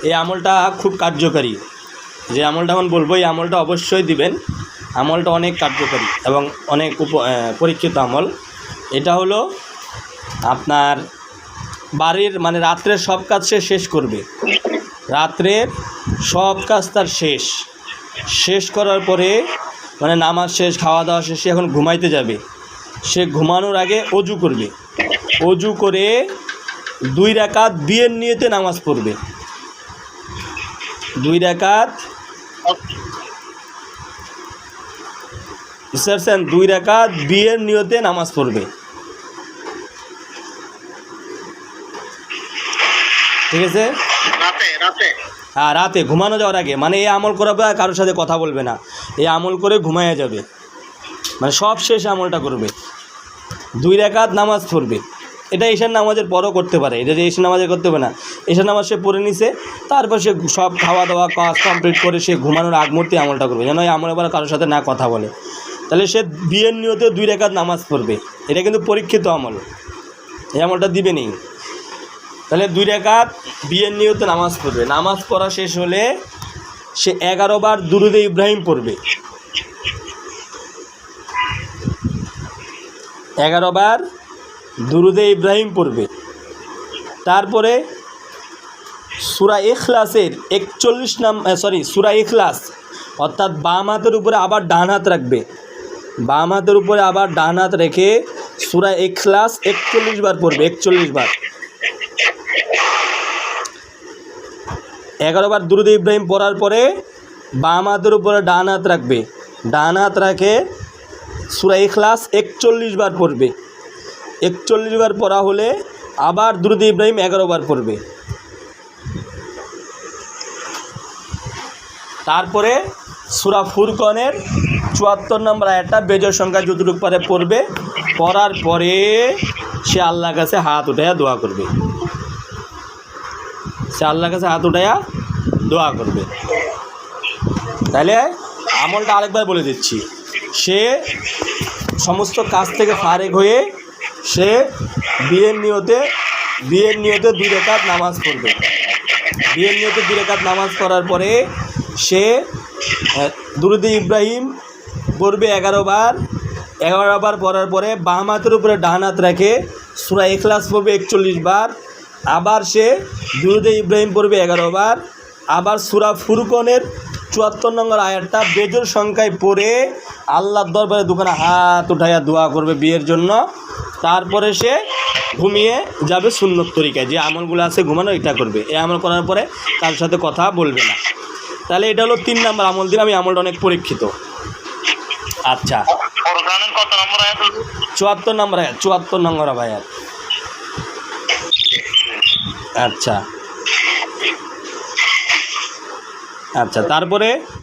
এই আমলটা খুব কার্যকারী। যে আমলটা এখন বলবো এই আমলটা অবশ্যই দিবেন। আমলটা অনেক কার্যকারী এবং অনেক পরীক্ষিত আমল। এটা হলো আপনার বাড়ির মানে রাত্রের সব কাজ সে শেষ করবে, রাত্রের সব কাজ তার শেষ করার পরে মানে নামাজ শেষ, খাওয়া দাওয়া শেষ, সে এখন ঘুমাইতে যাবে। সে ঘুমানোর আগে অজু করবে, অজু করে 2 রাকাত বিয়ের নিয়তে নামাজ পড়বে। 2 রাকাত বুঝতে 2 রাকাত বিয়ের নিয়তে নামাজ পড়বে। ঠিক আছে? হ্যাঁ, রাতে ঘুমানো যাওয়ার আগে। মানে এই আমল করাবে আর কারোর সাথে কথা বলবে না, এই আমল করে ঘুমাইয়া যাবে, মানে সব শেষ আমলটা করবে। 2 রাকাত নামাজ পড়বে। এটা ঈশার নামাজের পরও করতে পারে, এটা যে ঈশার নামাজে করতে হবে না। ঈশার নামাজ সে পড়ে নিছে, তারপর সে সব খাওয়া দাওয়া কাজ কমপ্লিট করে সে ঘুমানোর আগ মুহূর্তে আমলটা করবে, যেন এই আমল এবার কারোর সাথে না কথা বলে। তাহলে সে বিয়ের নিয়তে 2 রাকাত নামাজ পড়বে। এটা কিন্তু পরীক্ষিত আমল, এই আমলটা দিবে নেই। তাহলে 2 রাকাত বিয়ের নিয়তে নামাজ পড়বে। নামাজ পড়া শেষ হলে সে 11 বার দুরুদে ইব্রাহিম পড়বে। 11 বার দুরুদে ইব্রাহিম পড়বে। তারপরে সূরা ইখলাসের 41 সূরা ইখলাস, অর্থাৎ বাম হাতের উপরে আবার ডান হাত রাখবে। বাম হাতের উপরে আবার ডান হাত রেখে সূরা ইখলাস 41 বার পড়বে। 41 বার, 11 বার দুরুদ ইব্রাহিম পড়ার পরে বাম হাতের উপরে ডান হাত রাখবে, ডান হাত রাখে সূরা ইখলাস 41 বার পড়বে। 41 বার পড়া হলে আবার দুরুদ ইব্রাহিম 11 বার পড়বে। তারপরে সূরা ফুরকনের 74 নম্বর আয়াতটা বেজোড় সংখ্যা যতটুকু পারে পড়বে। পড়ার পরে সে আল্লাহর কাছে হাত উঠাইয়া দোয়া করবে। সে আল্লাহর কাছে হাত উঠাইয়া দোয়া করবে। তাহলে আমলটা আরেকবার বলে দিচ্ছি। সে সমস্ত কাজ থেকে ফারেক হয়ে সে বিয়ের নিয়তে 2 রাকাত নামাজ পড়বে। বিয়ের নিয়তে 2 রাকাত নামাজ পড়ার পরে সে দুরুদে ইব্রাহিম পড়বে 11 বার। 11 বার পড়ার পরে বাম হাতের উপরে ডান হাত রেখে সূরা ইখলাস পড়বে 41 বার। আবার সে দুরুদে ইব্রাহিম পড়বে 11 বার। আবার সূরা ফুরকনের 74 নম্বর আয়াতটা বেজোড় সংখ্যায় পড়ে আল্লাহর দরবারে দুখানা হাত উঠাইয়া দোয়া করবে বিয়ের জন্য। তারপরে সে ঘুমিয়ে যাবে সুন্নত তরিকায়, যে আমলগুলো আছে ঘুমানো এটা করবে। এই আমল করার পরে তার সাথে কথা বলবে না। তাহলে এটা হলো 3 নম্বর আমল দিলাম। আমি আমলটা অনেক পরীক্ষিত। আচ্ছা, 74 নম্বর আয়াত, 74 নম্বর আয়াত। আচ্ছা, তারপরে